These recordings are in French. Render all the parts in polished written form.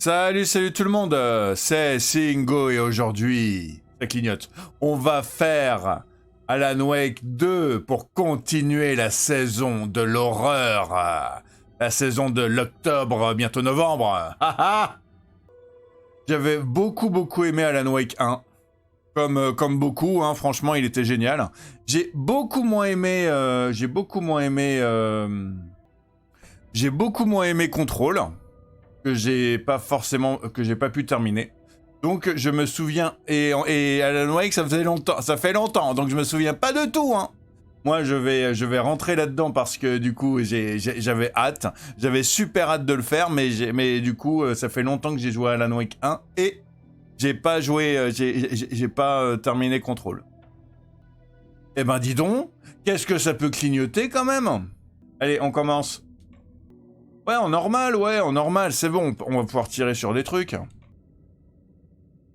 Salut tout le monde, c'est Singo et aujourd'hui, ça clignote, on va faire Alan Wake 2 pour continuer la saison de l'horreur, la saison de l'octobre, bientôt novembre. J'avais beaucoup aimé Alan Wake 1, comme beaucoup, hein, franchement il était génial. J'ai beaucoup moins aimé Control, que j'ai pas pu terminer. Donc je me souviens, et Alan Wake ça fait longtemps, donc je me souviens pas de tout, hein. Moi je vais rentrer là-dedans parce que du coup j'avais hâte, j'avais super hâte de le faire, mais du coup ça fait longtemps que j'ai joué à Alan Wake 1 et j'ai pas joué, j'ai pas terminé Control. Eh ben dis donc, qu'est-ce que ça peut clignoter quand même? Allez, on commence. Ouais, en normal, c'est bon, on va pouvoir tirer sur des trucs.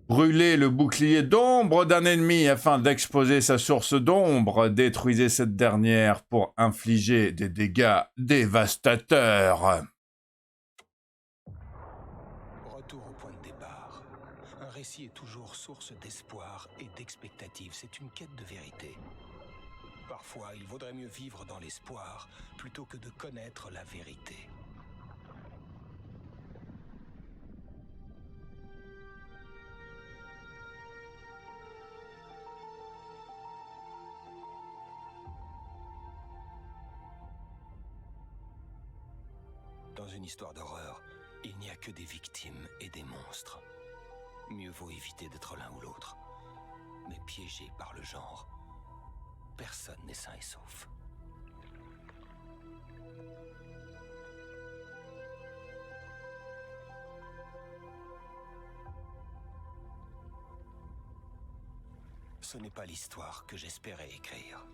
Brûlez le bouclier d'ombre d'un ennemi afin d'exposer sa source d'ombre. Détruisez cette dernière pour infliger des dégâts dévastateurs. Retour au point de départ. Un récit est toujours source d'espoir et d'expectative. C'est une quête de vérité. Parfois, il vaudrait mieux vivre dans l'espoir plutôt que de connaître la vérité. Dans une histoire d'horreur, il n'y a que des victimes et des monstres. Mieux vaut éviter d'être l'un ou l'autre. Mais piégé par le genre, personne n'est sain et sauf. Ce n'est pas l'histoire que j'espérais écrire.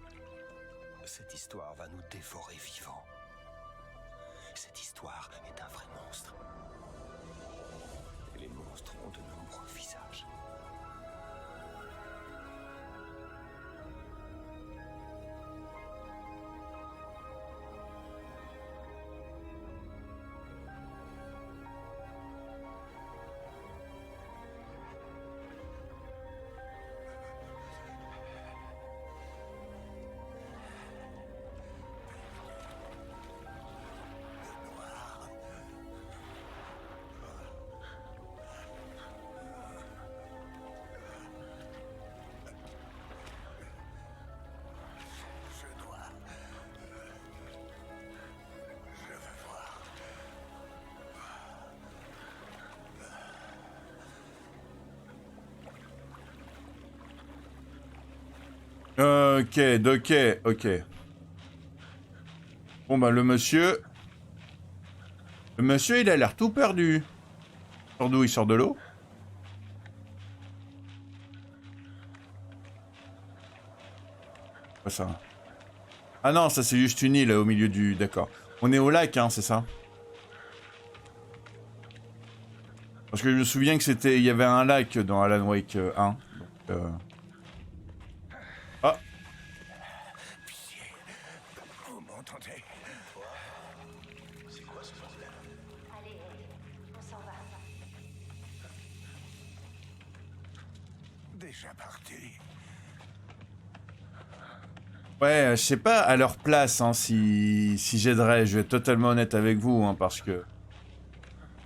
Cette histoire va nous dévorer vivants. Cette histoire est un vrai monstre. Et les monstres ont de nombreux visages. Ok. Bon bah le monsieur, il a l'air tout perdu. Il sort d'où? Il sort de l'eau? Quoi ça? Ah non, ça c'est juste une île au milieu du... D'accord. On est au lac, hein, c'est ça? Parce que je me souviens que il y avait un lac dans Alan Wake 1. Donc, Ah! Vous m'entendez? C'est quoi ce bordel? Allez, on s'en va. Déjà parti. Ouais, je sais pas à leur place, hein, si j'aiderais. Je vais être totalement honnête avec vous, hein, parce que...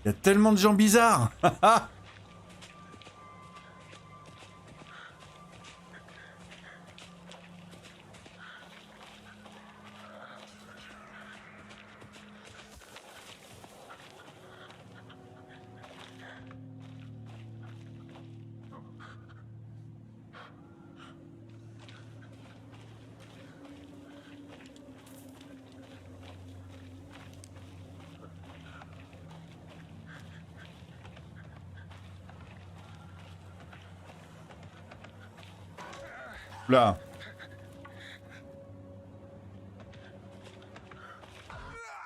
Il y a tellement de gens bizarres. Là.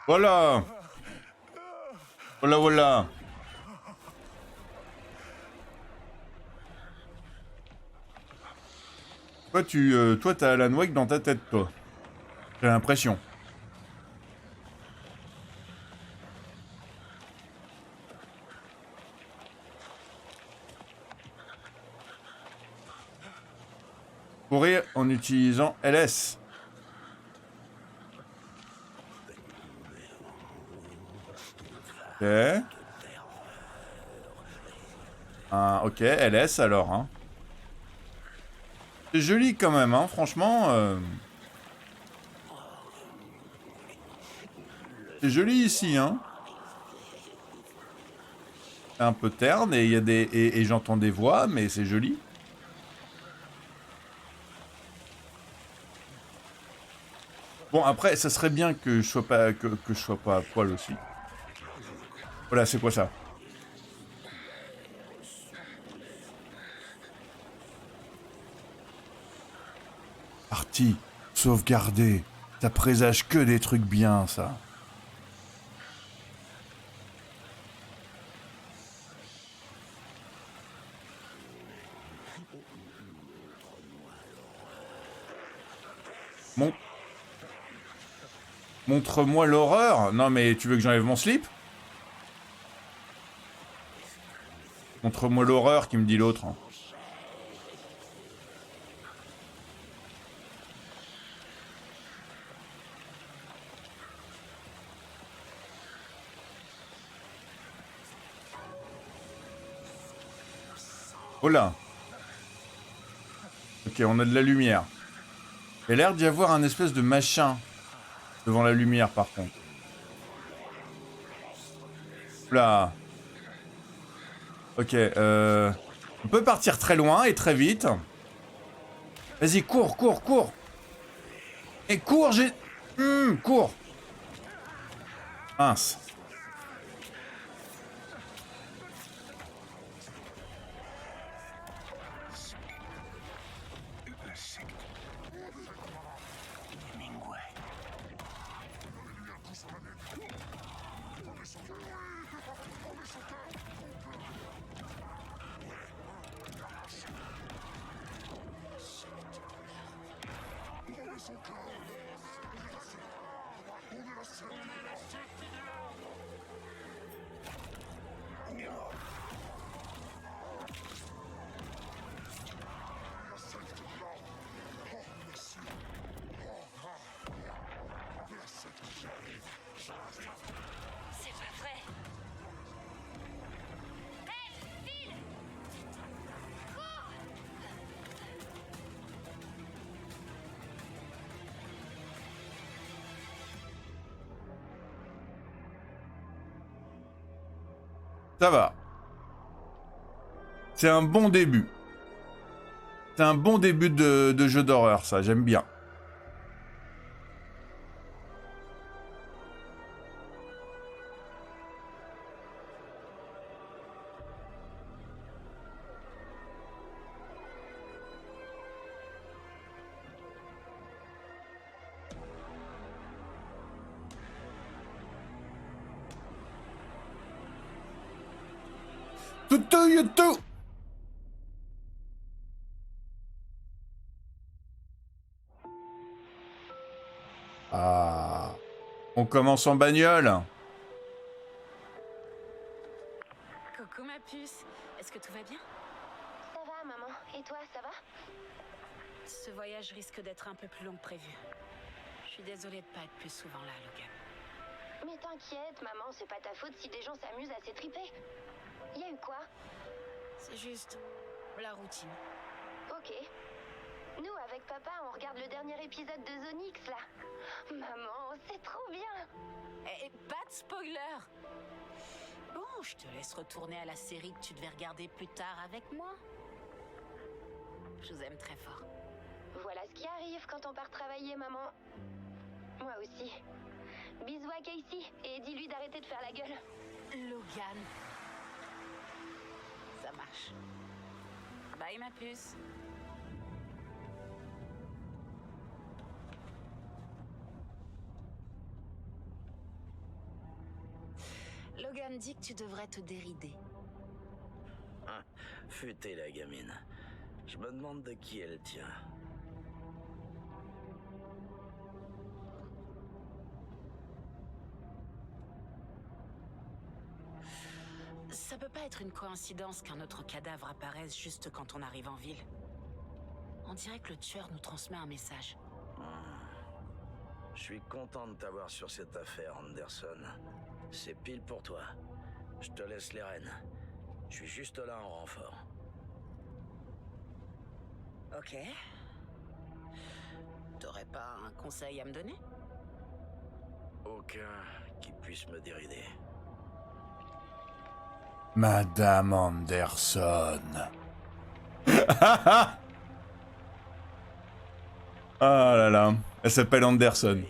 Voilà. Voilà. Toi, t'as Alan Wake dans ta tête, toi. J'ai l'impression. Courir en utilisant LS. Ok. Ok, LS alors. Hein. C'est joli quand même, hein, franchement. C'est joli ici, hein. C'est un peu terne et il y a des et j'entends des voix, mais c'est joli. Bon après, ça serait bien que je sois pas que je sois pas à poil aussi. Voilà, c'est quoi ça? Parti, sauvegarder. Ça présage que des trucs bien, ça. Mon... Montre-moi l'horreur. Non mais tu veux que j'enlève mon slip? Montre-moi l'horreur qui me dit l'autre. Oh là. Ok, on a de la lumière. Il y a l'air d'y avoir un espèce de machin devant la lumière par contre. Là. Ok, on peut partir très loin et très vite. Vas-y, cours, cours, cours. Et cours, j'ai... cours. Mince. C'est pas vrai. Hey, Phil! Cours! Ça va. C'est un bon début. C'est un bon début de jeu d'horreur, ça. J'aime bien. Tout, YouTube. Ah. On commence en bagnole. Coucou ma puce, est-ce que tout va bien? Ça va, maman. Et toi, ça va? Ce voyage risque d'être un peu plus long que prévu. Je suis désolée de pas être plus souvent là, Logan. Mais t'inquiète, maman, c'est pas ta faute si des gens s'amusent à s'étriper. Y a eu quoi? C'est juste la routine. Ok. Nous, avec papa, on regarde le dernier épisode de Zonix, là. Maman, c'est trop bien. Et pas de spoiler! Bon, je te laisse retourner à la série que tu devais regarder plus tard avec moi. Je vous aime très fort. Voilà ce qui arrive quand on part travailler, maman. Moi aussi. Bisous à Casey et dis-lui d'arrêter de faire la gueule. Logan. Ça marche. Bye ma puce. Logan dit que tu devrais te dérider. Ah, futée la gamine. Je me demande de qui elle tient. Ça peut pas être une coïncidence qu'un autre cadavre apparaisse juste quand on arrive en ville. On dirait que le tueur nous transmet un message. Je suis content de t'avoir sur cette affaire, Anderson. C'est pile pour toi. Je te laisse les rênes. Je suis juste là en renfort. Ok. T'aurais pas un conseil à me donner? Aucun qui puisse me dérider. Madame Anderson. Ah là là. Elle s'appelle Anderson.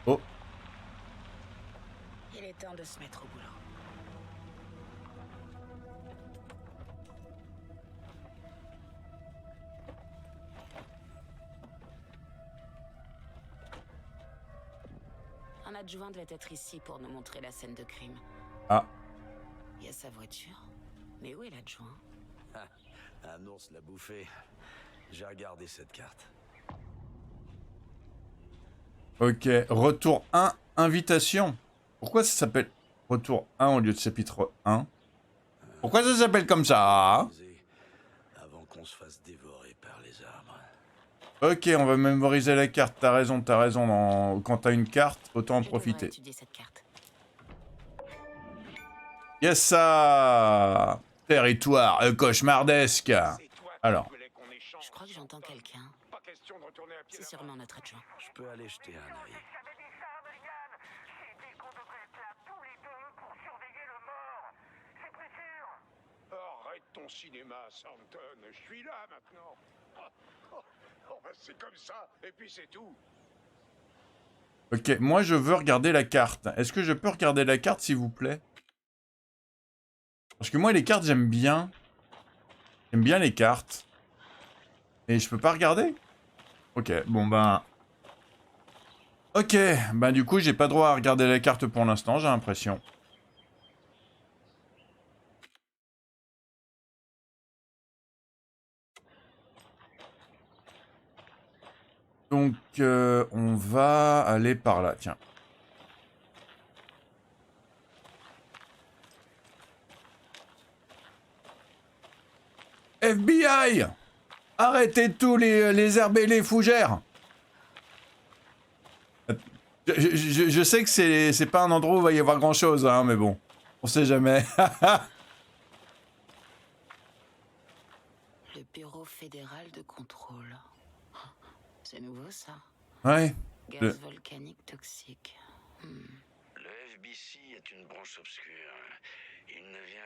Oh. Il est temps de se mettre au boulot. Un adjoint devait être ici pour nous montrer la scène de crime. Ah. Il y a sa voiture. Mais où est l'adjoint? Un ours l'a bouffé. J'ai regardé cette carte. Ok. Retour 1. Invitation. Pourquoi ça s'appelle Retour 1 au lieu de chapitre 1? Pourquoi ça s'appelle comme ça? Avant qu'on se fasse dévorer par les arbres. Ok, on va mémoriser la carte. T'as raison, t'as raison. Quand t'as une carte, autant en Je devrais profiter. étudier cette carte. Yes, ça. Territoire cauchemardesque. Alors. Je crois que j'entends quelqu'un. C'est sûrement notre adjoint. Je peux aller jeter un œil. Arrête ton cinéma, Stanton. Je suis là maintenant. Oh, bah, c'est comme ça, et puis c'est tout. Ok, moi je veux regarder la carte. Est-ce que je peux regarder la carte, s'il vous plaît? Parce que moi, les cartes, j'aime bien. J'aime bien les cartes. Et je peux pas regarder? Ok, bon ben... Ok, ben du coup, j'ai pas droit à regarder la carte pour l'instant, j'ai l'impression. Donc, on va aller par là, tiens. FBI! Arrêtez tous les herbes et les fougères! Je sais que c'est pas un endroit où il va y avoir grand chose, hein, mais bon. On sait jamais. Le Bureau fédéral de contrôle. C'est nouveau, ça. Ouais. Gaz volcanique toxique. Le FBC est une branche obscure. Il ne vient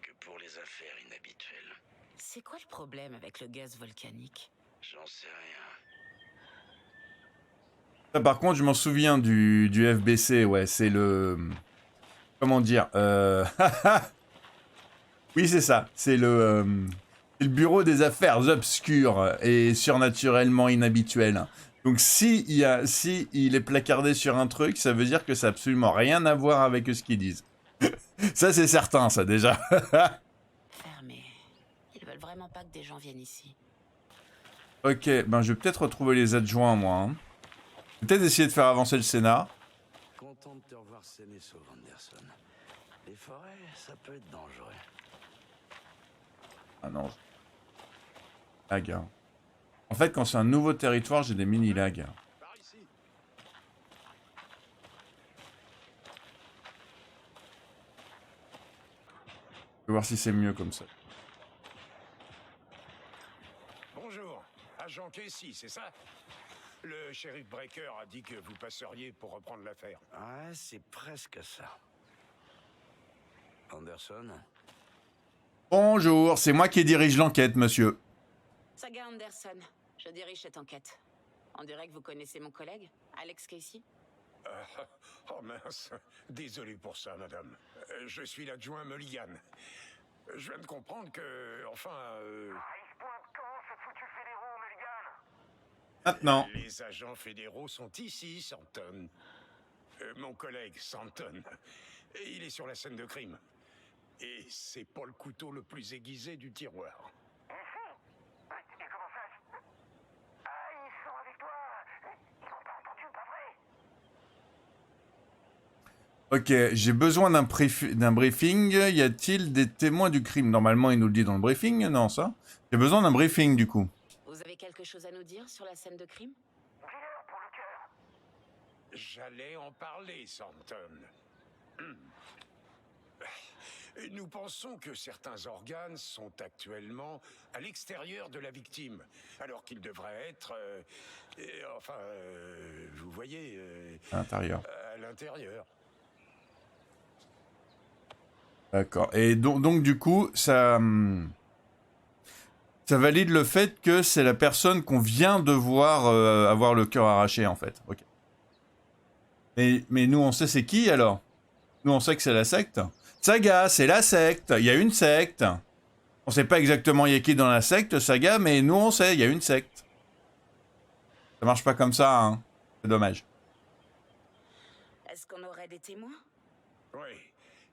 que pour les affaires inhabituelles. C'est quoi le problème avec le gaz volcanique? J'en sais rien. Ça, par contre, je m'en souviens du FBC, ouais, c'est le... Comment dire Oui, c'est ça, c'est le bureau des affaires obscures et surnaturellement inhabituelles. Donc si il est placardé sur un truc, ça veut dire que ça n'a absolument rien à voir avec ce qu'ils disent. Ça, c'est certain, ça, déjà. Fermé. Ils veulent vraiment pas que des gens viennent ici. Ok, ben je vais peut-être retrouver les adjoints, moi. Hein. Peut-être essayer de faire avancer le Sénat. Content de te revoir sain et sauf, Anderson. Les forêts, ça peut être dangereux. Ah non. Lag. Hein. En fait, quand c'est un nouveau territoire, j'ai des mini-lags. Par ici. Je vais voir si c'est mieux comme ça. Bonjour, agent Casey, c'est ça? Le shérif Breaker a dit que vous passeriez pour reprendre l'affaire. Ouais, c'est presque ça. Anderson? Bonjour, c'est moi qui dirige l'enquête, monsieur. Saga Anderson, je dirige cette enquête. On dirait que vous connaissez mon collègue, Alex Casey. Oh mince, désolé pour ça, madame. Je suis l'adjoint Mulligan. Je viens de comprendre que, enfin... Il se pointe quand, ce foutu fédéraux, Mulligan? Maintenant. Les agents fédéraux sont ici, Stanton. Mon collègue, Stanton. Il est sur la scène de crime. Et c'est pas le couteau le plus aiguisé du tiroir. Et comment ça? Ah, ils sont avec toi. Ils n'ont pas entendu, pas vrai? Ok, j'ai besoin d'un briefing. Y a-t-il des témoins du crime? Normalement, il nous le dit dans le briefing, non, ça? J'ai besoin d'un briefing, du coup. quelque chose à nous dire sur la scène de crime? J'allais en parler, Santon. Nous pensons que certains organes sont actuellement à l'extérieur de la victime, alors qu'ils devraient être, vous voyez, À l'intérieur. à l'intérieur. D'accord. Et donc du coup, ça valide le fait que c'est la personne qu'on vient de voir avoir le cœur arraché, en fait. Ok. Mais nous, on sait c'est qui, alors? Nous, on sait que c'est la secte. Saga, c'est la secte. Il y a une secte. On sait pas exactement il y a qui dans la secte, Saga, mais nous, on sait, il y a une secte. Ça marche pas comme ça, hein. C'est dommage. Est-ce qu'on aurait des témoins? Oui,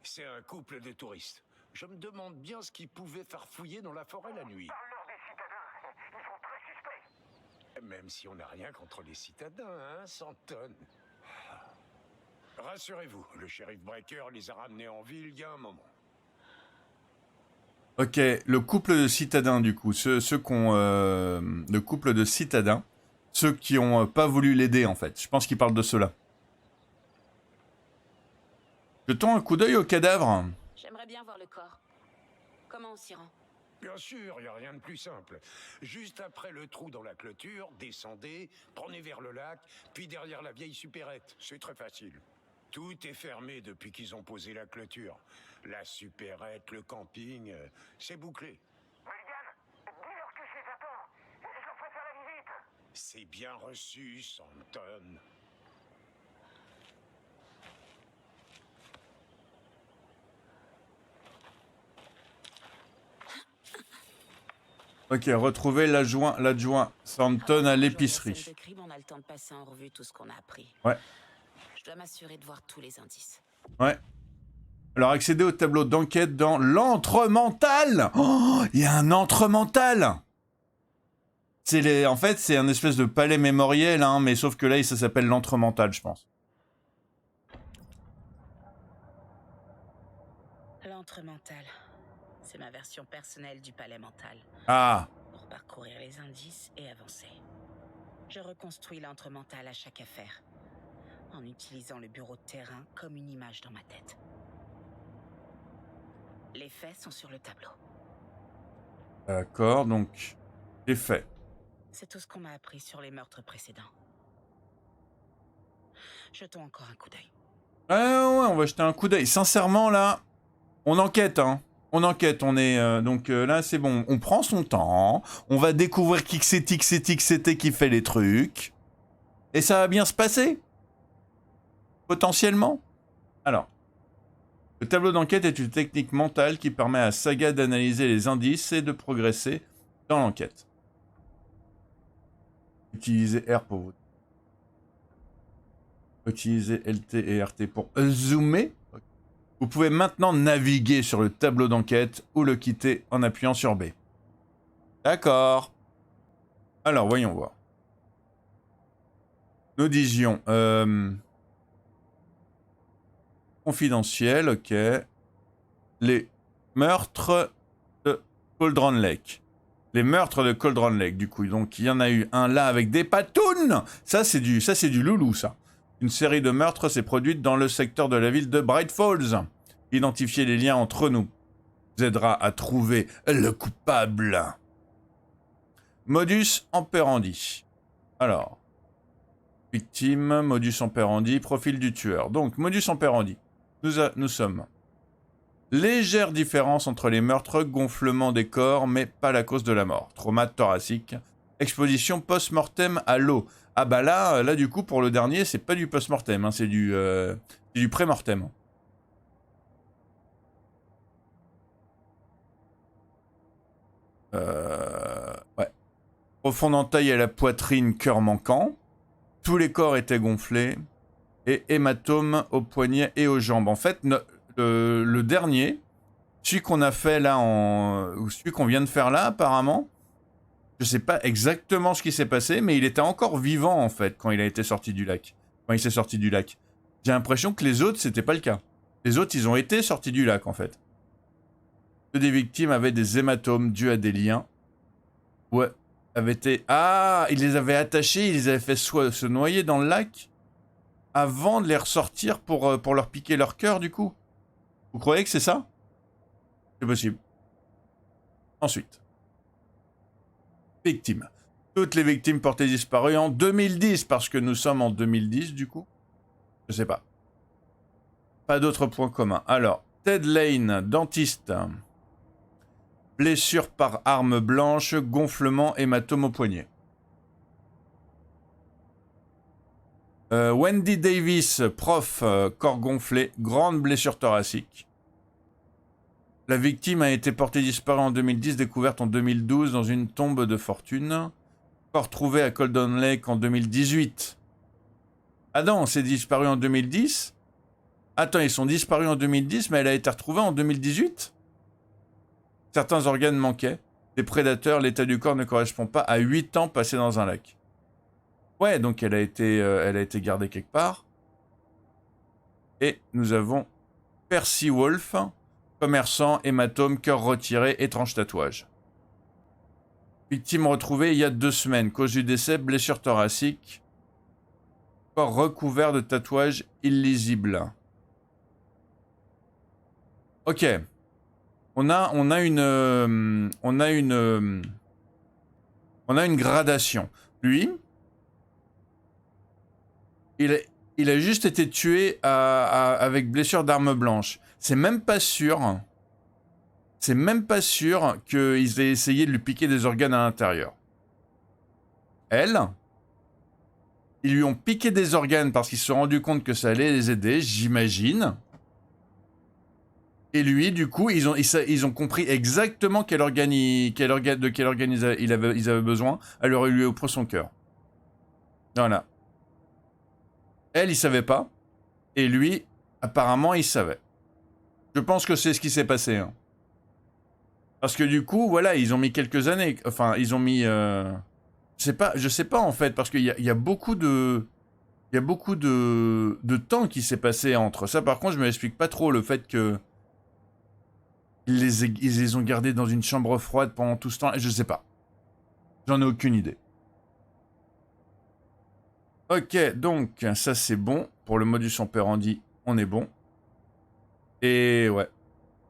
c'est un couple de touristes. Je me demande bien ce qu'ils pouvaient farfouiller dans la forêt la nuit. Même si on n'a rien contre les citadins, hein, Santon. Rassurez-vous, le shérif Breaker les a ramenés en ville il y a un moment. Ok, le couple de citadins, du coup, ceux le couple de citadins, ceux qui ont pas voulu l'aider, en fait. Je pense qu'ils parlent de ceux-là. Jetons un coup d'œil au cadavre. J'aimerais bien voir le corps. Comment on s'y rend? Bien sûr, il n'y a rien de plus simple. Juste après le trou dans la clôture, descendez, prenez vers le lac, puis derrière la vieille supérette. C'est très facile. Tout est fermé depuis qu'ils ont posé la clôture. La supérette, le camping, c'est bouclé. Dis-leur que je les attends. Je leur ferai faire la visite. C'est bien reçu, Santon. Ok, retrouver l'adjoint Santon à l'épicerie. Scène de crime, on a le temps de passer en revue tout ce qu'on a appris. Ouais. Je dois m'assurer de voir tous les indices. Ouais. Alors, accéder au tableau d'enquête dans l'entremental. Oh, il y a un entremental. En fait, c'est un espèce de palais mémoriel, hein, mais sauf que là, ça s'appelle l'entremental, je pense. L'entremental. C'est ma version personnelle du palais mental. Ah. Pour parcourir les indices et avancer. Je reconstruis l'entremental à chaque affaire, en utilisant le bureau de terrain comme une image dans ma tête. Les faits sont sur le tableau. D'accord, donc, les faits. C'est tout ce qu'on m'a appris sur les meurtres précédents. Jetons encore un coup d'œil. Ouais, on va jeter un coup d'œil. Sincèrement, là, on enquête, hein. On enquête, on est... là, c'est bon. On prend son temps. On va découvrir qui c'était qui fait les trucs. Et ça va bien se passer. Potentiellement. Alors. Le tableau d'enquête est une technique mentale qui permet à Saga d'analyser les indices et de progresser dans l'enquête. Utilisez R pour vous. Utilisez LT et RT pour zoomer. Vous pouvez maintenant naviguer sur le tableau d'enquête ou le quitter en appuyant sur B. D'accord. Alors, voyons voir. Nous disions... confidentiel, ok. Les meurtres de Cauldron Lake. Les meurtres de Cauldron Lake, du coup. Donc, il y en a eu un là avec des patounes. Ça, c'est du loulou, ça. Une série de meurtres s'est produite dans le secteur de la ville de Bright Falls. Identifier les liens entre nous vous aidera à trouver le coupable. Modus operandi. Alors, victime, modus operandi, profil du tueur. Donc, modus operandi. Nous sommes. Légère différence entre les meurtres, gonflement des corps, mais pas la cause de la mort. Trauma thoracique, exposition post-mortem à l'eau. Ah bah là du coup pour le dernier c'est pas du post-mortem, hein, c'est du pré-mortem. Ouais. Profonde entaille à la poitrine, cœur manquant. Tous les corps étaient gonflés. Et hématome au poignet et aux jambes. En fait, le dernier, celui qu'on a fait là, celui qu'on vient de faire là apparemment, je sais pas exactement ce qui s'est passé, mais il était encore vivant en fait quand il a été sorti du lac. Quand il s'est sorti du lac. J'ai l'impression que les autres, c'était pas le cas. Les autres, ils ont été sortis du lac en fait. Deux des victimes avaient des hématomes dus à des liens. Ouais. avait été... Ah, il les avait attachés, il les avait fait se noyer dans le lac avant de les ressortir pour leur piquer leur cœur, du coup. Vous croyez que c'est ça? C'est possible. Ensuite. Victimes. Toutes les victimes portées disparues en 2010, parce que nous sommes en 2010, du coup. Je sais pas. Pas d'autres points communs. Alors, Ted Lane, dentiste. Blessure par arme blanche, gonflement, hématome au poignet. Wendy Davis, prof, corps gonflé, grande blessure thoracique. La victime a été portée disparue en 2010, découverte en 2012 dans une tombe de fortune. Corps trouvé à Golden Lake en 2018. Ah non, c'est disparu en 2010 ? Attends, ils sont disparus en 2010, mais elle a été retrouvée en 2018 ? Certains organes manquaient. Les prédateurs, l'état du corps ne correspond pas à 8 ans passés dans un lac. Ouais, donc elle a été gardée quelque part. Et nous avons Percy Wolf, commerçant, hématome, cœur retiré, étrange tatouage. Victime retrouvée il y a 2 semaines. Cause du décès, blessure thoracique. Corps recouvert de tatouages illisibles. Ok. On a une gradation. Lui, il a juste été tué avec blessure d'arme blanche. C'est même pas sûr qu'ils aient essayé de lui piquer des organes à l'intérieur. Elle, ils lui ont piqué des organes parce qu'ils se sont rendus compte que ça allait les aider, j'imagine. Et lui, du coup, ils ont compris exactement de quel organe ils avaient besoin. Elle leur lui a offert son cœur. Voilà. Elle, il savait pas. Et lui, apparemment, il savait. Je pense que c'est ce qui s'est passé. Hein. Parce que du coup, voilà, ils ont mis quelques années. Enfin, ils ont mis... Je sais pas en fait, parce qu'il y a beaucoup de... Il y a beaucoup de temps qui s'est passé entre ça. Par contre, je me explique pas trop le fait que... Ils les ont gardés dans une chambre froide pendant tout ce temps. Je sais pas. J'en ai aucune idée. Ok, donc, ça c'est bon. Pour le modus operandi, on est bon. Et ouais.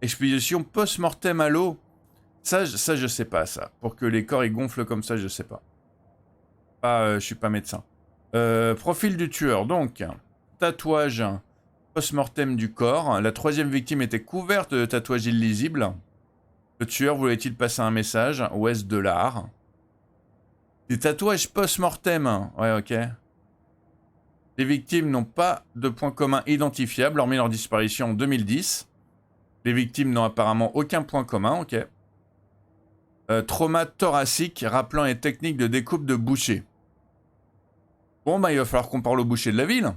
Expédition post-mortem à l'eau. Ça, je sais pas, ça. Pour que les corps ils gonflent comme ça, je sais pas. Je suis pas médecin. Profil du tueur, donc. Tatouage post-mortem du corps. La 3e victime était couverte de tatouages illisibles. Le tueur voulait-il passer un message? Wes Delard. Des tatouages post-mortem. Ouais, ok. Les victimes n'ont pas de points communs identifiables, hormis leur disparition en 2010. Les victimes n'ont apparemment aucun point commun, ok. Trauma thoracique, rappelant les techniques de découpe de boucher. Bon, bah, il va falloir qu'on parle au boucher de la ville.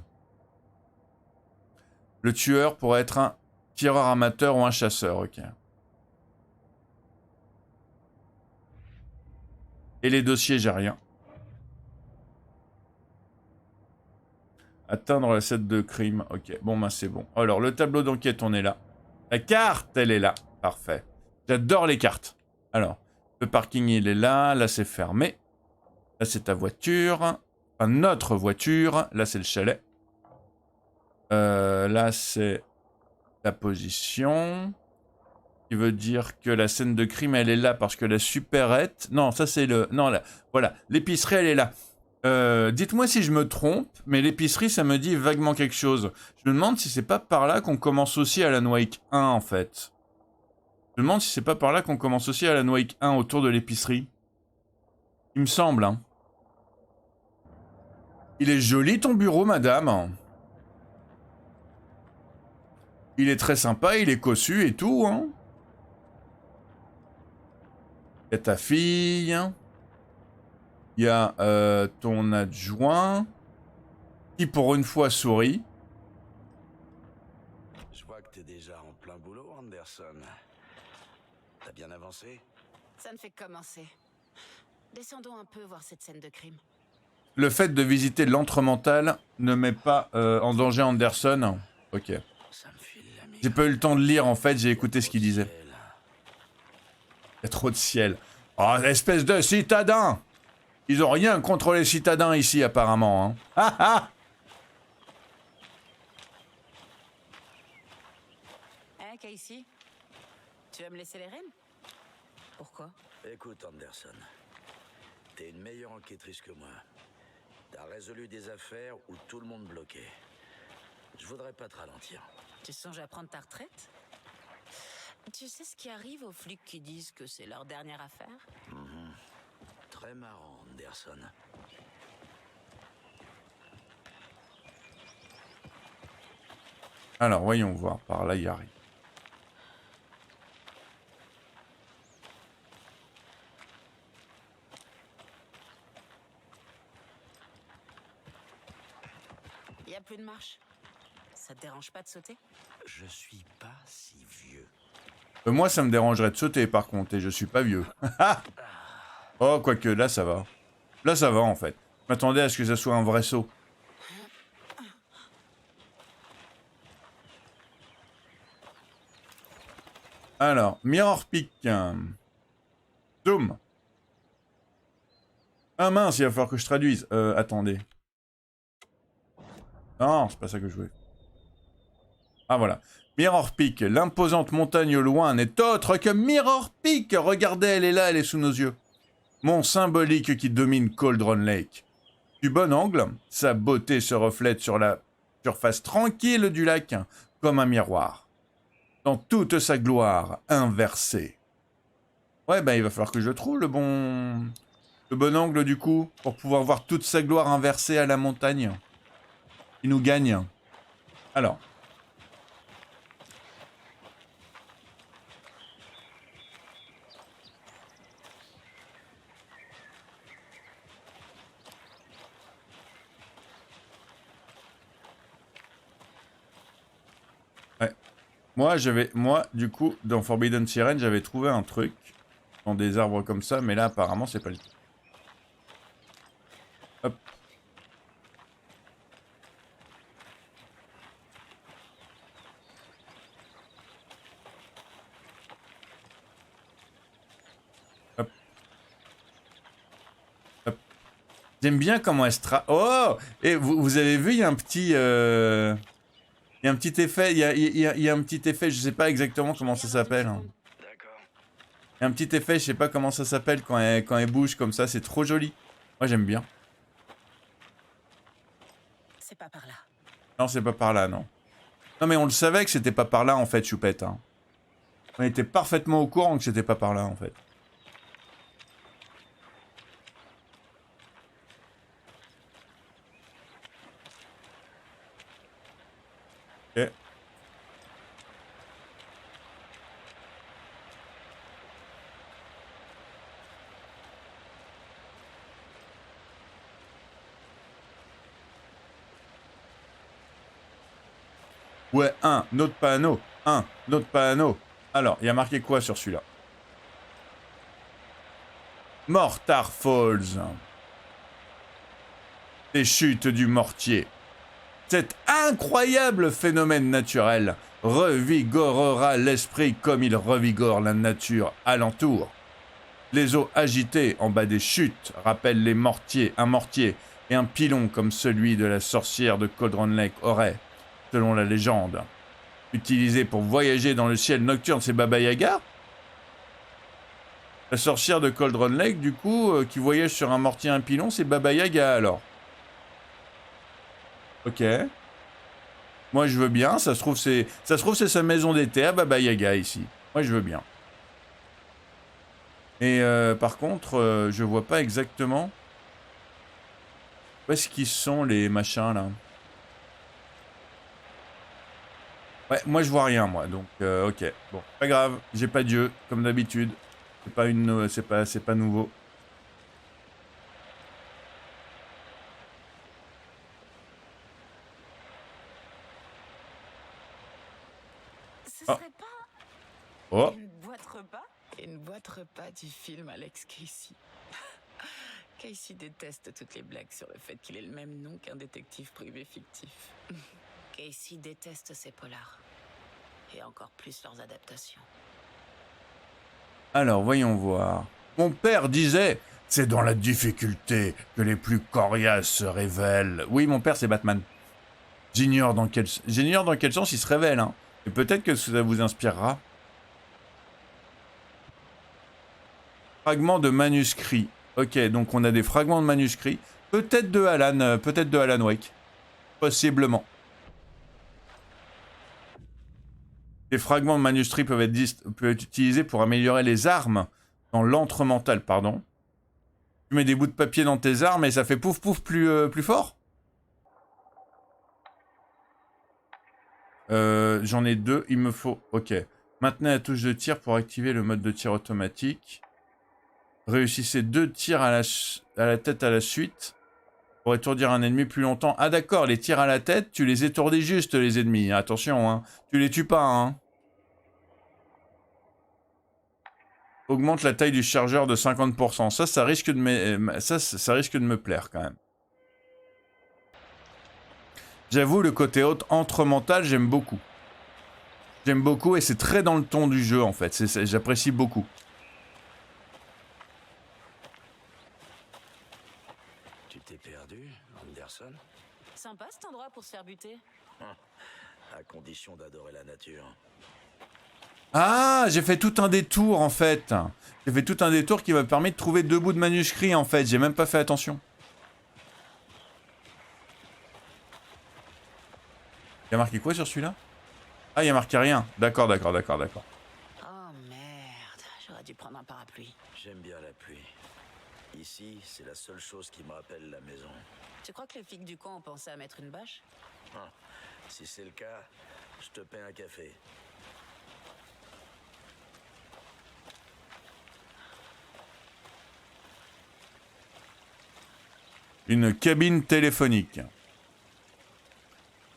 Le tueur pourrait être un tireur amateur ou un chasseur, ok. Et les dossiers, j'ai rien. Atteindre la scène de crime, ok. Bon, bah, c'est bon. Alors, le tableau d'enquête, on est là. La carte, elle est là. Parfait. J'adore les cartes. Alors, le parking, il est là. Là, c'est fermé. Là, c'est ta voiture. Enfin, notre voiture. Là, c'est le chalet. Là, c'est la position. Qui veut dire que la scène de crime, elle est là parce que la supérette... Non, ça, c'est le... Non, là. Voilà. L'épicerie, elle est là. Dites-moi si je me trompe, mais l'épicerie, ça me dit vaguement quelque chose. Je me demande si c'est pas par là qu'on commence aussi à Alan Wake 1, en fait. Je me demande si c'est pas par là qu'on commence aussi à Alan Wake 1, autour de l'épicerie. Il me semble, hein. Il est joli, ton bureau, madame. Il est très sympa, il est cossu et tout, hein. Il y a ta fille... Il y a ton adjoint qui pour une fois sourit. Je vois que t'es déjà en plein boulot, Anderson. T'as bien avancé? Ça ne fait que commencer. Descendons un peu voir cette scène de crime. Le fait de visiter l'antre mental ne met pas en danger Anderson. Ok. Ça me file la J'ai pas eu le temps de lire en fait, j'ai écouté ce qu'il disait. Il y a trop de ciel. Oh, espèce de citadin! Ils ont rien contre les citadins ici, apparemment. Hein. Ah ah! Hein, Casey? Tu vas me laisser les rênes? Pourquoi? Écoute, Anderson. T'es une meilleure enquêtrice que moi. T'as résolu des affaires où tout le monde bloquait. Je voudrais pas te ralentir. Tu songes à prendre ta retraite? Tu sais ce qui arrive aux flics qui disent que c'est leur dernière affaire? Très marrant, Anderson. Alors, voyons voir. Par là, il arrive. Y a plus de marche. Ça te dérange pas de sauter? Je suis pas si vieux. Moi, ça me dérangerait de sauter, par contre, et je suis pas vieux. Oh, quoique, là, ça va. Là, ça va, en fait. Je m'attendais à ce que ça soit un vrai saut. Alors, Mirror Peak. Zoom. Ah mince, il va falloir que je traduise. Attendez. Non, c'est pas ça que je voulais. Ah voilà. Mirror Peak, l'imposante montagne au loin n'est autre que Mirror Peak. Regardez, elle est là, elle est sous nos yeux. Mont symbolique qui domine Cauldron Lake. Du bon angle, sa beauté se reflète sur la surface tranquille du lac comme un miroir. Dans toute sa gloire inversée. Ouais, ben il va falloir que je trouve le bon angle du coup pour pouvoir voir toute sa gloire inversée à la montagne. Il nous gagne. Alors. Ouais. Moi, du coup, dans Forbidden Siren, j'avais trouvé un truc dans des arbres comme ça, mais là, apparemment, c'est pas le cas. Hop. Hop. Hop. J'aime bien comment elle se Oh! Et vous avez vu, il y a un petit... Il y a un petit effet, il y a un petit effet, je sais pas exactement comment ça s'appelle. D'accord. Il y a un petit effet, je sais pas comment ça s'appelle quand elle bouge comme ça, c'est trop joli. Moi j'aime bien. C'est pas par là. Non, c'est pas par là, non. Non mais on le savait que c'était pas par là en fait, Choupette. Hein. On était parfaitement au courant que c'était pas par là en fait. Ok. Ouais, un autre panneau. Un autre panneau. Alors, il y a marqué quoi sur celui-là? Mortar Falls. Les chutes du mortier. Cet incroyable phénomène naturel revigorera l'esprit comme il revigore la nature alentour. Les eaux agitées en bas des chutes rappellent les mortiers, un mortier et un pilon comme celui de la sorcière de Cauldron Lake aurait, selon la légende, utilisé pour voyager dans le ciel nocturne. C'est Baba Yaga? La sorcière de Cauldron Lake, du coup, qui voyage sur un mortier et un pilon, c'est Baba Yaga alors. Ok. Moi je veux bien, ça se trouve c'est sa maison d'été à Baba Yaga ici. Moi je veux bien. Et par contre, je vois pas exactement où est-ce qu'ils sont les machins là. Ouais, moi je vois rien moi, donc ok. Bon, pas grave, j'ai pas d'yeux comme d'habitude. C'est pas une, c'est pas nouveau. Ce serait pas Oh, une boîte repas? Une boîte repas du film Alex Casey. Casey déteste toutes les blagues sur le fait qu'il ait le même nom qu'un détective privé fictif. Casey déteste ses polars. Et encore plus leurs adaptations. alors voyons voir. Mon père disait, C'est dans la difficulté que les plus coriaces se révèlent. Oui, mon père, c'est Batman. J'ignore dans quel sens il se révèle, hein. Et peut-être que ça vous inspirera. Fragments de manuscrits. Ok, donc on a des fragments de manuscrits. Peut-être de Alan Wake. Possiblement. Les fragments de manuscrits peuvent être utilisés pour améliorer les armes dans l'antre mental, pardon. Tu mets des bouts de papier dans tes armes et ça fait pouf pouf plus fort. J'en ai 2, il me faut... Ok. Maintenez la touche de tir pour activer le mode de tir automatique. Réussissez 2 tirs à la tête à la suite pour étourdir un ennemi plus longtemps. Ah d'accord, les tirs à la tête, tu les étourdis juste les ennemis. Attention, hein. Tu les tues pas, hein. Augmente la taille du chargeur de 50%. Ça risque de me plaire quand même. J'avoue, le côté entre-mental, j'aime beaucoup. J'aime beaucoup et c'est très dans le ton du jeu en fait. J'apprécie beaucoup. Tu t'es perdu, Anderson? Sympa cet endroit pour se faire buter. À condition d'adorer la nature. Ah, j'ai fait tout un détour en fait. J'ai fait tout un détour qui m'a permis de trouver 2 bouts de manuscrits en fait. J'ai même pas fait attention. Il y a marqué quoi sur celui-là? Ah, il y a marqué rien. D'accord. Oh merde, j'aurais dû prendre un parapluie. J'aime bien la pluie. Ici, c'est la seule chose qui me rappelle la maison. Tu crois que les flics du coin ont pensé à mettre une bâche? Si c'est le cas, je te paie un café. Une cabine téléphonique.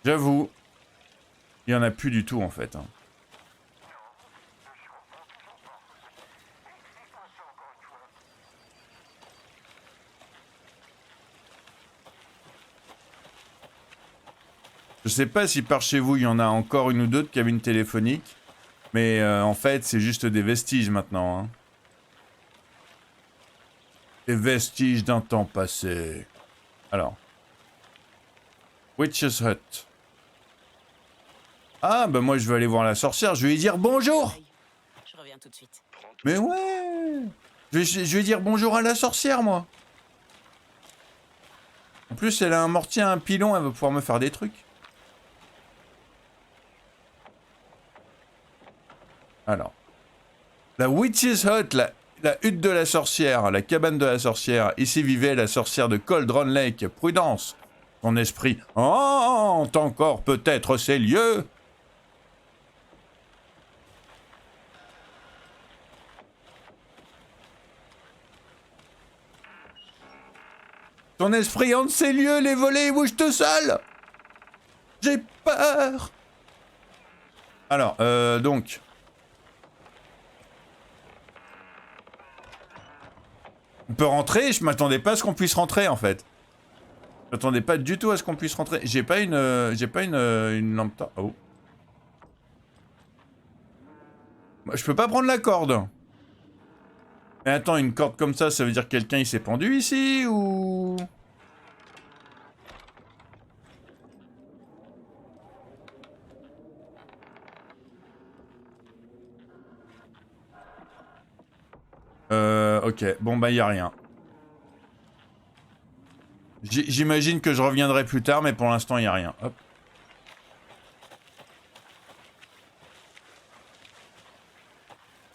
J'avoue, il n'y en a plus du tout en fait. Hein. Je sais pas si par chez vous il y en a encore une ou deux de cabines téléphoniques, mais en fait c'est juste des vestiges maintenant. Hein. Des vestiges d'un temps passé. Alors. Witch's Hut. Ah, bah moi je vais aller voir la sorcière, je vais lui dire bonjour. Je reviens tout de suite. Mais ouais. Je vais dire bonjour à la sorcière, moi. En plus, elle a un mortier, un pilon, elle va pouvoir me faire des trucs. Alors. La Witch's Hut, la hutte de la sorcière, la cabane de la sorcière. Ici vivait la sorcière de Cauldron Lake. Prudence. Ton esprit hante encore peut-être ces lieux. Ton esprit hante ces lieux, les volets, bouge-toi seul. J'ai peur. Alors, donc... On peut rentrer, je m'attendais pas à ce qu'on puisse rentrer, en fait. Je m'attendais pas du tout à ce qu'on puisse rentrer. J'ai pas une lampe... Oh. Je peux pas prendre la corde. Mais attends, une corde comme ça veut dire que quelqu'un il s'est pendu ici, ou... Ok, bon bah y a rien. J'imagine que je reviendrai plus tard, mais pour l'instant y a rien. Hop.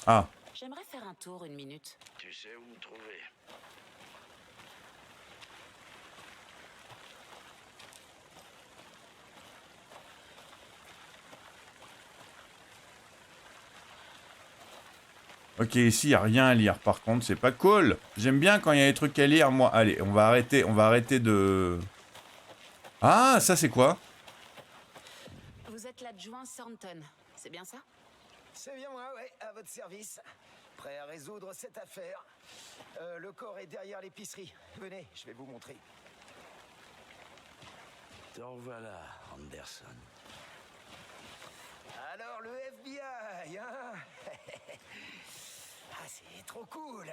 Ah. J'aimerais faire un tour une minute. Tu sais où me trouver. Ok, ici, il n'y a rien à lire, par contre, c'est pas cool. J'aime bien quand il y a des trucs à lire, moi. Allez, on va arrêter de... Ah, ça, c'est quoi? Vous êtes l'adjoint Thornton, c'est bien ça? C'est bien moi, ouais, à votre service. Prêt à résoudre cette affaire. Le corps est derrière l'épicerie. Venez, je vais vous montrer. Te revoilà, Anderson. Alors, le FBI, hein? Ah, c'est trop cool.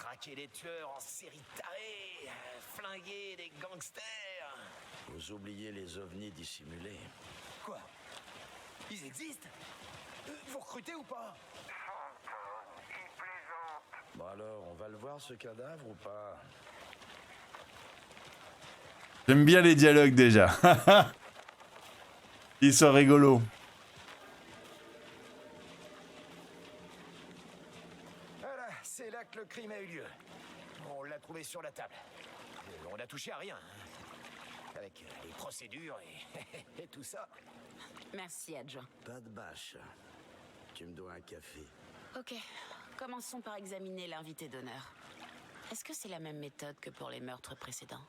traquer des tueurs en série tarés, flinguer des gangsters. Vous oubliez les ovnis dissimulés. Quoi? Ils existent? Vous recrutez ou pas? Bon alors, on va le voir ce cadavre ou pas? J'aime bien les dialogues déjà. Ils sont rigolos. Voilà, c'est là que le crime a eu lieu. On l'a trouvé sur la table. On n'a touché à rien. Avec les procédures et tout ça. Merci, adjoint. Pas de bâche. Tu me dois un café. Ok, commençons par examiner l'invité d'honneur. Est-ce que c'est la même méthode que pour les meurtres précédents?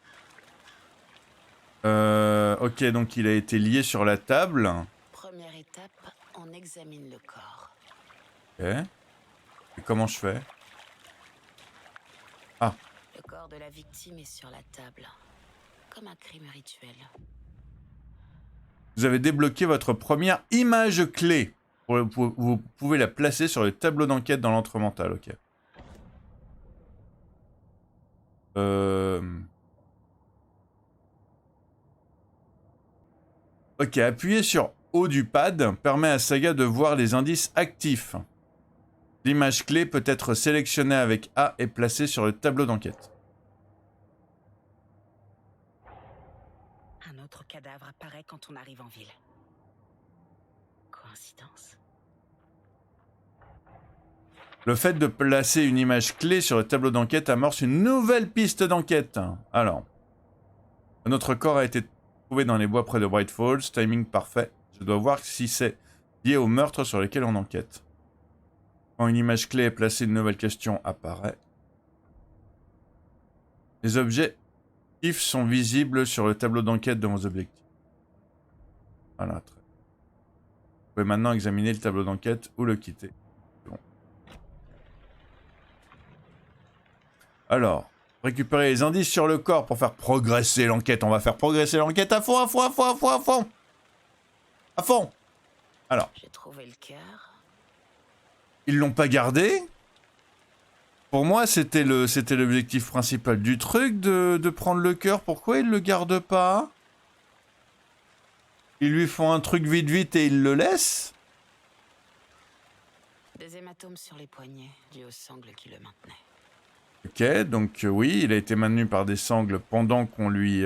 Ok, donc il a été lié sur la table. Première étape, on examine le corps. Ok. Et comment je fais? Ah, Le corps de la victime est sur la table, comme un crime rituel. vous avez débloqué votre première image clé. Vous pouvez la placer sur le tableau d'enquête dans l'entremental, ok. Ok, appuyer sur haut du pad permet à Saga de voir les indices actifs. L'image clé peut être sélectionnée avec A et placée sur le tableau d'enquête. Un autre cadavre apparaît quand on arrive en ville. Coïncidence? Le fait de placer une image clé sur le tableau d'enquête amorce une nouvelle piste d'enquête. Alors, notre corps a été trouvé dans les bois près de Bright Falls, timing parfait. Je dois voir si c'est lié au meurtre sur lequel on enquête. Quand une image clé est placée, une nouvelle question apparaît. Les objectifs sont visibles sur le tableau d'enquête de vos objectifs. Voilà, très bien. Vous pouvez maintenant examiner le tableau d'enquête ou le quitter. Bon. Alors, récupérer les indices sur le corps pour faire progresser l'enquête. On va faire progresser l'enquête à fond, à fond, à fond, à fond, à fond. À fond. Alors. J'ai trouvé le cœur. Ils l'ont pas gardé. Pour moi, c'était l'objectif principal du truc de prendre le cœur. Pourquoi ils le gardent pas? Ils lui font un truc vite vite et ils le laissent. Des hématomes sur les poignets, dus aux sangles qui le maintenaient. Ok, donc oui, il a été maintenu par des sangles pendant qu'on lui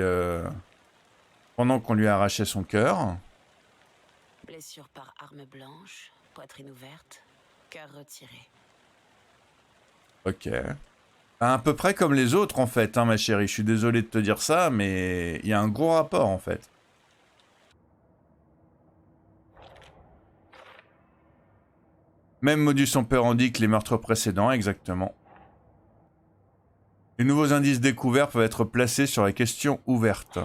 arrachait son cœur. Blessure par arme blanche, poitrine ouverte, cœur retiré. Ok. À peu près comme les autres en fait, hein, ma chérie. Je suis désolé de te dire ça, mais il y a un gros rapport en fait. Même modus operandi que les meurtres précédents, exactement. Les nouveaux indices découverts peuvent être placés sur la question ouverte.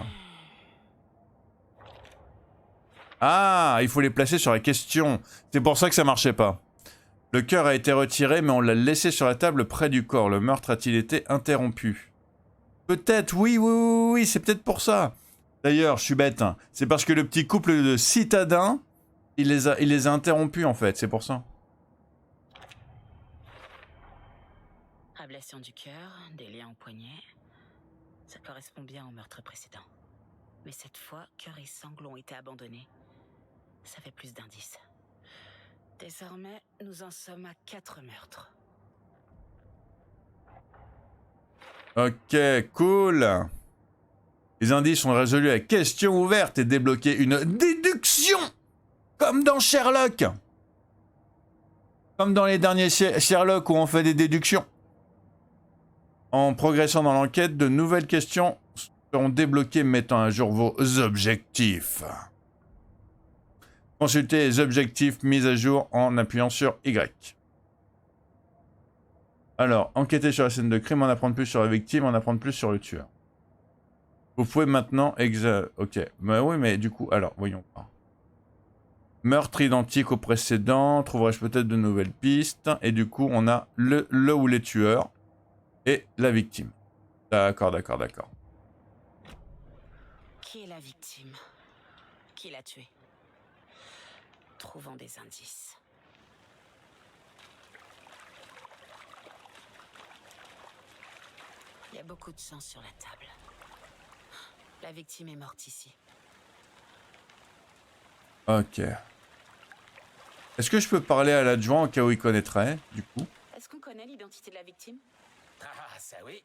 Ah, il faut les placer sur la question. C'est pour ça que ça marchait pas. Le cœur a été retiré, mais on l'a laissé sur la table près du corps. Le meurtre a-t-il été interrompu? Peut-être, oui, c'est peut-être pour ça. D'ailleurs, je suis bête. Hein. C'est parce que le petit couple de citadins, il les a interrompus en fait, c'est pour ça. Ablation du cœur, des liens au poignet. Ça correspond bien au meurtre précédent. Mais cette fois, cœur et sangles ont été abandonnés. Ça fait plus d'indices. Désormais, nous en sommes à 4 meurtres. Ok, cool. Les indices sont résolus à question ouverte et débloquer une déduction. Comme dans Sherlock. Comme dans les derniers Sherlock où on fait des déductions. En progressant dans l'enquête, de nouvelles questions seront débloquées mettant à jour vos objectifs. Consultez les objectifs mis à jour en appuyant sur Y. Alors, enquêter sur la scène de crime, en apprendre plus sur la victime, en apprendre plus sur le tueur. Vous pouvez maintenant ok, bah oui, mais du coup, alors, voyons. Meurtre identique au précédent, trouverai-je peut-être de nouvelles pistes? Et du coup, on a le ou les tueurs et la victime. D'accord. Qui est la victime? Qui l'a tué? Trouvons des indices. beaucoup de sang sur la table. La victime est morte ici. Ok. Est-ce que je peux parler à l'adjoint au cas où il connaîtrait, du coup? Est-ce qu'on connaît l'identité de la victime? Ah, ça oui.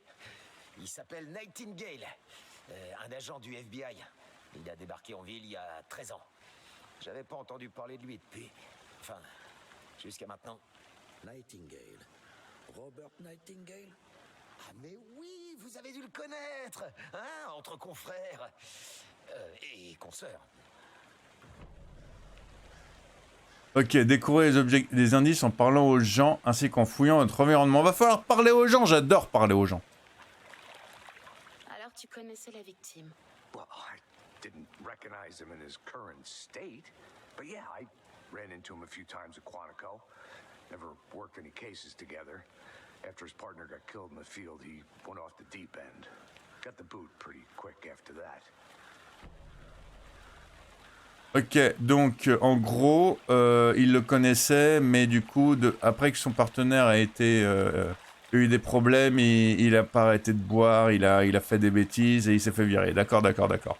Il s'appelle Nightingale, un agent du FBI. Il a débarqué en ville il y a 13 ans. J'avais pas entendu parler de lui depuis. Enfin, jusqu'à maintenant. Nightingale. Robert Nightingale? Ah mais oui, vous avez dû le connaître, hein, entre confrères et consoeurs. Ok, découvrir les indices en parlant aux gens ainsi qu'en fouillant notre environnement. Va falloir parler aux gens, j'adore parler aux gens. Alors tu connaissais la victime? Well, I didn't recognize him in his current state, but yeah, I ran into him a few times at Quantico. Never worked any cases together. After his partner got killed in the field, he went off the deep end. Got the boot pretty quick after that. Ok, donc en gros, il le connaissait, mais du coup, après que son partenaire a eu des problèmes, il a pas arrêté de boire, il a fait des bêtises et il s'est fait virer. D'accord, d'accord, d'accord.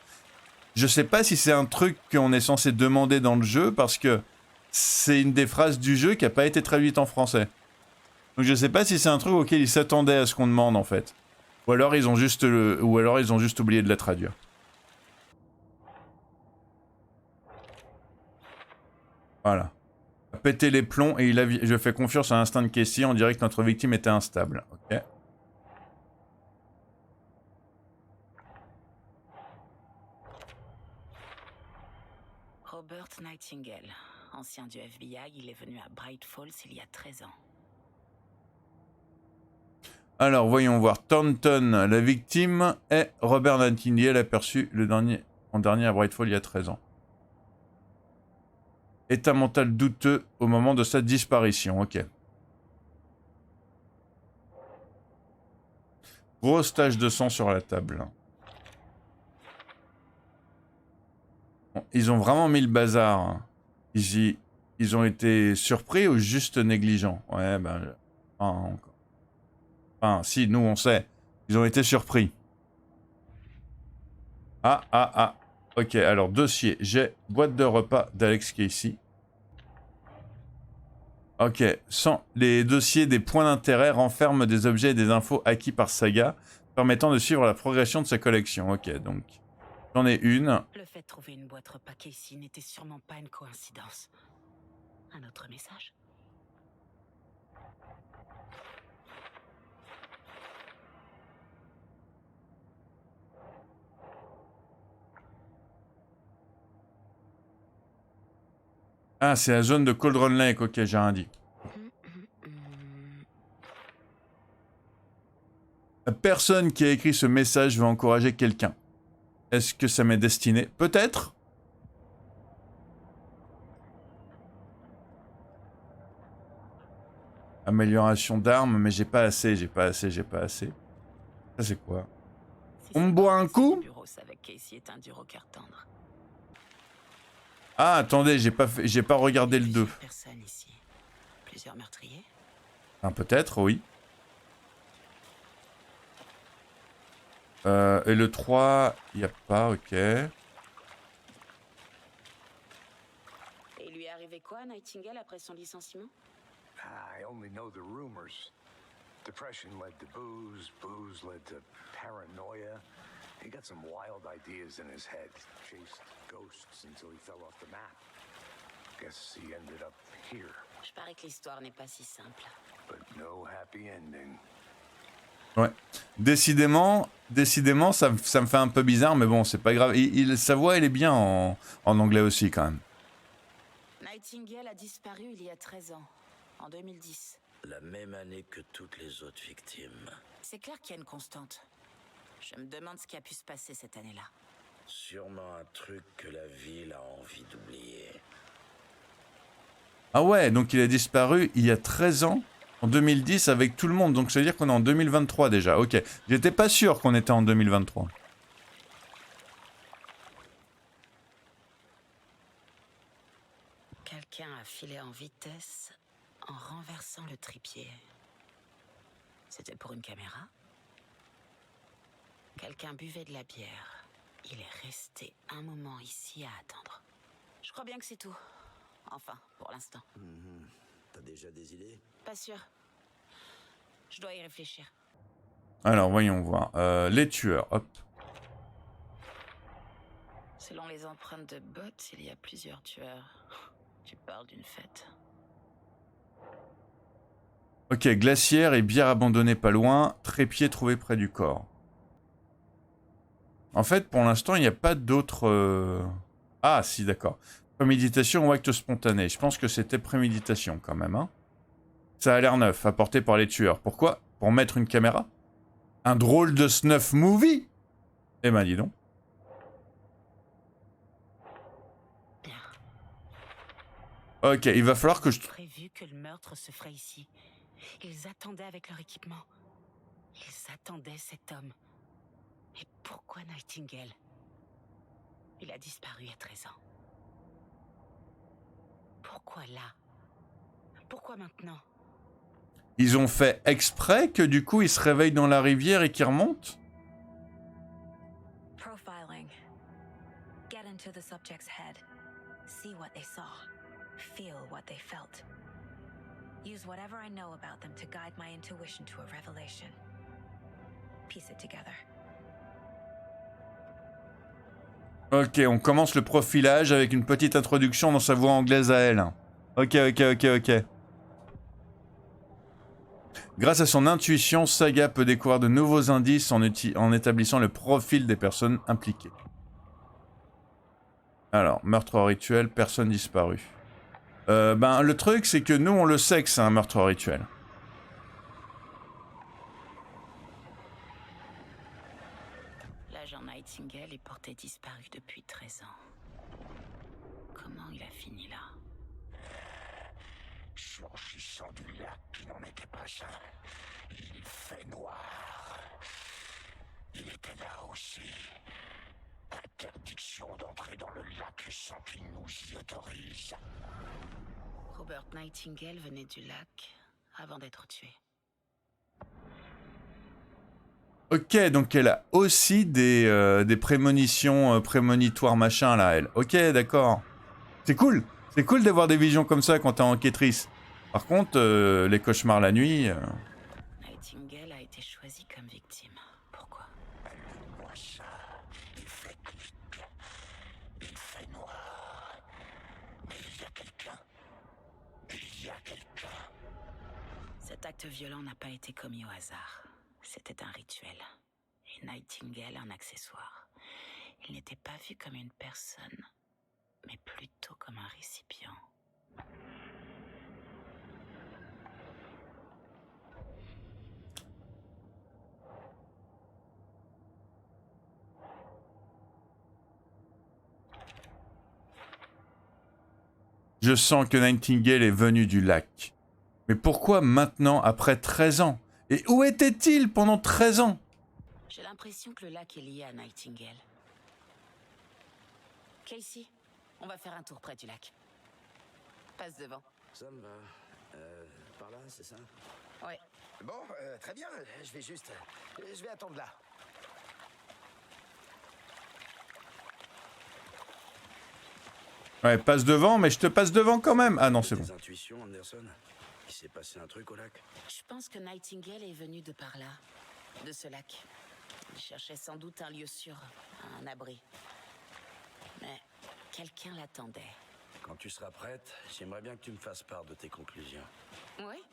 Je sais pas si c'est un truc qu'on est censé demander dans le jeu, parce que c'est une des phrases du jeu qui a pas été traduite en français. Donc je sais pas si c'est un truc auquel ils s'attendaient à ce qu'on demande en fait. Ou alors ils ont juste oublié de la traduire. Voilà. Péter les plombs et je fais confiance à l'instinct de Casey, on dirait que notre victime était instable. Ok. Robert Nightingale, ancien du FBI, il est venu à Bright Falls il y a 13 ans. Alors, voyons voir. Thornton, la victime est Robert Nightingale, aperçu en dernier à Bright Falls il y a 13 ans. État mental douteux au moment de sa disparition. Ok. Grosse tache de sang sur la table. Bon, ils ont vraiment mis le bazar. Ils ont été surpris ou juste négligents? Ouais, ben... Enfin, si, nous on sait. Ils ont été surpris. Ah. Ok, alors dossier. J'ai boîte de repas d'Alex Casey. Ok, les dossiers des points d'intérêt renferment des objets et des infos acquis par Saga, permettant de suivre la progression de sa collection. Ok, donc j'en ai une. Le fait de trouver une boîte repas Casey n'était sûrement pas une coïncidence. Un autre message? Ah, c'est la zone de Cauldron Lake. Ok, j'ai rien dit. La personne qui a écrit ce message veut encourager quelqu'un. Est-ce que ça m'est destiné? Peut-être. Amélioration d'armes, mais j'ai pas assez. Ça c'est quoi? On me boit un coup? Ah, attendez, j'ai pas regardé le 2. Plusieurs meurtriers? Ah, peut-être, oui. Et le 3, il y a pas, ok. Et il lui est arrivé quoi à Nightingale après son licenciement? I only know the rumors. Depression led to booze, booze led to paranoia. He got some wild ideas in his head. Chased ghosts until he fell off the map. Guess he ended up here. Je parie que l'histoire n'est pas si simple. But no happy ending. Ouais. Décidément, ça me fait un peu bizarre, mais bon, c'est pas grave. Sa voix, elle est bien en anglais aussi, quand même. Nightingale a disparu il y a 13 ans, en 2010. La même année que toutes les autres victimes. C'est clair qu'il y a une constante. Je me demande ce qui a pu se passer cette année-là. Sûrement un truc que la ville a envie d'oublier. Ah ouais, donc il a disparu il y a 13 ans, en 2010, avec tout le monde. Donc ça veut dire qu'on est en 2023 déjà. Ok, j'étais pas sûr qu'on était en 2023. Quelqu'un a filé en vitesse en renversant le trépied. C'était pour une caméra? Quelqu'un buvait de la bière. Il est resté un moment ici à attendre. Je crois bien que c'est tout. Enfin, pour l'instant. T'as déjà des idées? Pas sûr. Je dois y réfléchir. Alors, voyons voir. Les tueurs, hop. Selon les empreintes de bottes, il y a plusieurs tueurs. Tu parles d'une fête. Ok, glacière et bière abandonnée pas loin. Trépied trouvé près du corps. En fait, pour l'instant, il n'y a pas d'autres... Ah, si, d'accord. Préméditation ou acte spontané. Je pense que c'était préméditation, quand même. Hein. Ça a l'air neuf, apporté par les tueurs. Pourquoi? Pour mettre une caméra? Un drôle de snuff movie? Eh ben, dis donc. Ok, il va falloir que je... Prévu que le meurtre se ferait ici. Ils attendaient avec leur équipement. Ils attendaient cet homme. Et pourquoi Nightingale? Il a disparu à 13 ans. Pourquoi là? Pourquoi maintenant? Ils ont fait exprès que du coup, il se réveille dans la rivière et qu'il remonte? Profiling. Get into the subject's head. See what they saw. Feel what they felt. Use whatever I know about them to guide my intuition to a revelation. Piece it together. Ok, on commence le profilage avec une petite introduction dans sa voix anglaise à elle. Ok. Grâce à son intuition, Saga peut découvrir de nouveaux indices en établissant le profil des personnes impliquées. Alors, meurtre rituel, personne disparue. Le truc, c'est que nous, on le sait que c'est un meurtre rituel. L'agent Nightingale est porté disparu depuis 13 ans. Comment il a fini là? Surgissant du lac qui n'en était pas un, il fait noir. Il était là aussi. Interdiction d'entrer dans le lac sans qu'il nous y autorise. Robert Nightingale venait du lac avant d'être tué. Ok, donc elle a aussi des prémonitions, prémonitoires machin là, elle. Ok, d'accord. C'est cool d'avoir des visions comme ça quand t'es enquêtrice. Par contre, les cauchemars la nuit... Nightingale a été choisi comme victime. Pourquoi? Allume-moi ça. Il fait clic. Il fait noir. Mais il y a quelqu'un. Cet acte violent n'a pas été commis au hasard. C'était un rituel. Et Nightingale un accessoire. Il n'était pas vu comme une personne, mais plutôt comme un récipient. Je sens que Nightingale est venu du lac. Mais pourquoi maintenant, après 13 ans? Et où était-il pendant 13 ans? J'ai l'impression que le lac est lié à Nightingale. Casey, on va faire un tour près du lac. Passe devant. Ça me va. Par là, c'est ça? Ouais. Bon, très bien, je vais attendre là. Ouais, passe devant, mais je te passe devant quand même. Ah non, c'est bon. Tes intuitions, Anderson? Il s'est passé un truc au lac? Je pense que Nightingale est venu de par là, de ce lac. Il cherchait sans doute un lieu sûr, un abri. Mais quelqu'un l'attendait. Quand tu seras prête, j'aimerais bien que tu me fasses part de tes conclusions. Oui.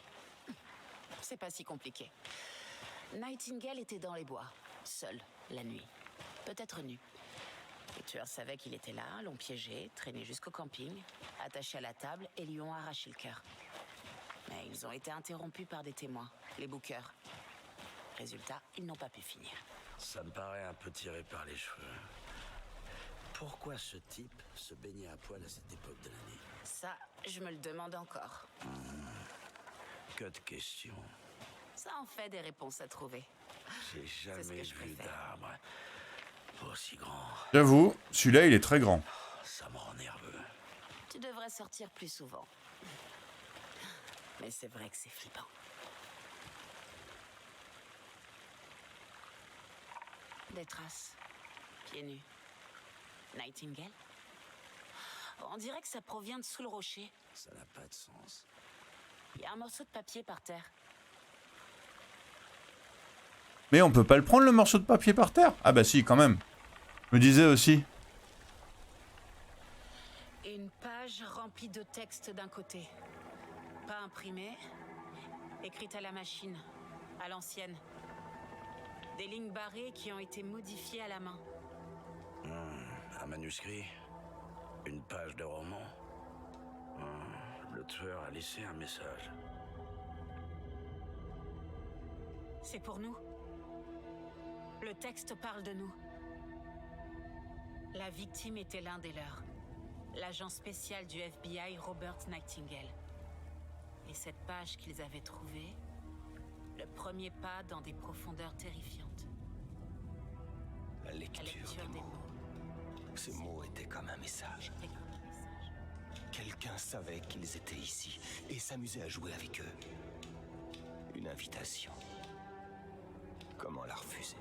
C'est pas si compliqué. Nightingale était dans les bois, seul, la nuit. Peut-être nu. Les tueurs savaient qu'il était là, l'ont piégé, traîné jusqu'au camping, attaché à la table et lui ont arraché le cœur. Mais ils ont été interrompus par des témoins, les bookers. Résultat, ils n'ont pas pu finir. Ça me paraît un peu tiré par les cheveux. Pourquoi ce type se baignait à poil à cette époque de l'année? Ça, je me le demande encore. Que de questions. Ça en fait des réponses à trouver. J'ai ce jamais que je vu préfère. d'arbre aussi grand. J'avoue, celui-là, il est très grand. Ça me rend nerveux. Tu devrais sortir plus souvent. Mais c'est vrai que c'est flippant. des traces. Pieds nus. Nightingale? On dirait que ça provient de sous le rocher. Ça n'a pas de sens. Il y a un morceau de papier par terre. Mais on peut pas le prendre, le morceau de papier par terre? Ah bah si, quand même. Je me disais aussi. Et une page remplie de textes d'un côté. Pas imprimée, écrite à la machine, à l'ancienne. Des lignes barrées qui ont été modifiées à la main. Un manuscrit? Une page de roman? Le tueur a laissé un message. C'est pour nous. Le texte parle de nous. La victime était l'un des leurs. L'agent spécial du FBI, Robert Nightingale. Et cette page qu'ils avaient trouvée, le premier pas dans des profondeurs terrifiantes. La lecture des mots. Ces mots étaient comme un message. Quelqu'un savait qu'ils étaient ici et s'amusait à jouer avec eux. Une invitation. Comment la refuser?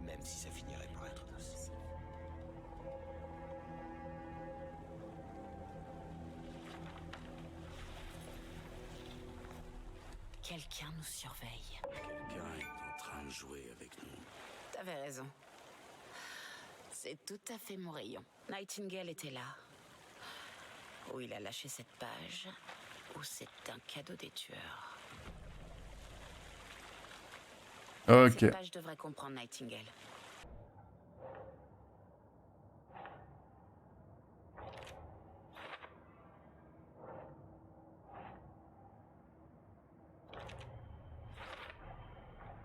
Même si ça finirait par être possible. Quelqu'un nous surveille. Quelqu'un est en train de jouer avec nous. T'avais raison. C'est tout à fait mon rayon. Nightingale était là. Ou il a lâché cette page, ou c'est un cadeau des tueurs. Ok. Cette page devrait comprendre Nightingale.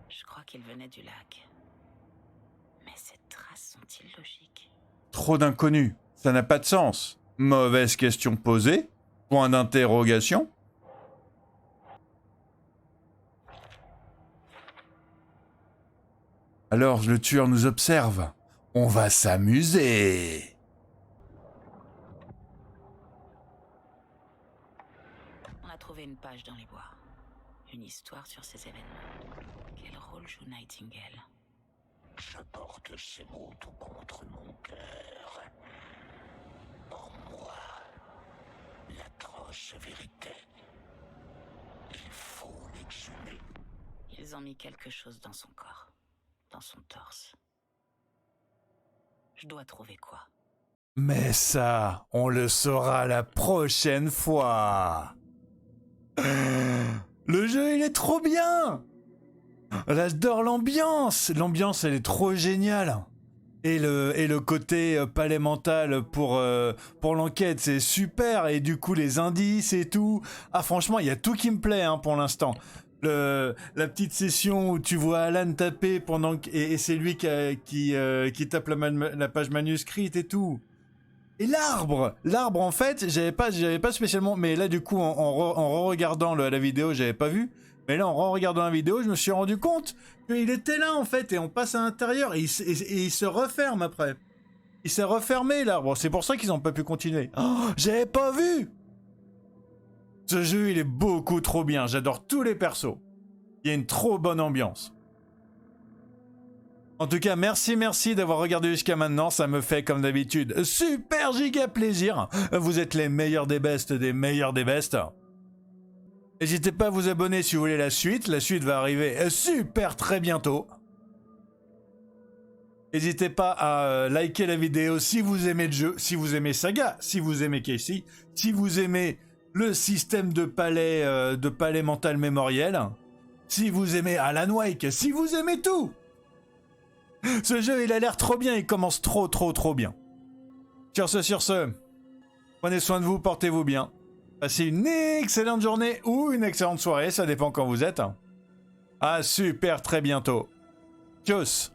Je crois qu'il venait du lac. Mais ces traces sont illogiques. Trop d'inconnus. Ça n'a pas de sens. Mauvaise question posée. Point d'interrogation. Alors le tueur nous observe. On va s'amuser. On a trouvé une page dans les bois. Une histoire sur ces événements. Quel rôle joue Nightingale? Je porte ces mots tout contre mon cœur. Pour moi, l'atroce vérité. Il faut l'exhumer. Ils ont mis quelque chose dans son corps. Dans son torse. Je dois trouver quoi? Mais ça, on le saura la prochaine fois. Le jeu, il est trop bien. J'adore l'ambiance. L'ambiance, elle est trop géniale. Et le côté palais mental pour l'enquête, c'est super. Et du coup, les indices et tout. Ah, franchement, il y a tout qui me plaît hein, pour l'instant. La petite session où tu vois Alan taper pendant et c'est lui qui tape la page manuscrite et tout. Et l'arbre en fait, j'avais pas spécialement, mais là du coup en regardant la vidéo, j'avais pas vu. Mais là en regardant la vidéo, je me suis rendu compte qu'il était là en fait et on passe à l'intérieur et il se referme après. Il s'est refermé l'arbre, c'est pour ça qu'ils ont pas pu continuer. Oh, j'avais pas vu. Ce jeu, il est beaucoup trop bien. J'adore tous les persos. Il y a une trop bonne ambiance. En tout cas, merci d'avoir regardé jusqu'à maintenant. Ça me fait, comme d'habitude, super giga plaisir. Vous êtes les meilleurs des bestes des meilleurs des bestes. N'hésitez pas à vous abonner si vous voulez la suite. La suite va arriver super très bientôt. N'hésitez pas à liker la vidéo si vous aimez le jeu, si vous aimez Saga, si vous aimez Casey, si vous aimez le système de palais mental mémoriel, si vous aimez Alan Wake, si vous aimez tout. Ce jeu, il a l'air trop bien, il commence trop bien. Sur ce, prenez soin de vous, portez-vous bien. Passez une excellente journée ou une excellente soirée, ça dépend quand vous êtes. À super très bientôt. Tchuss.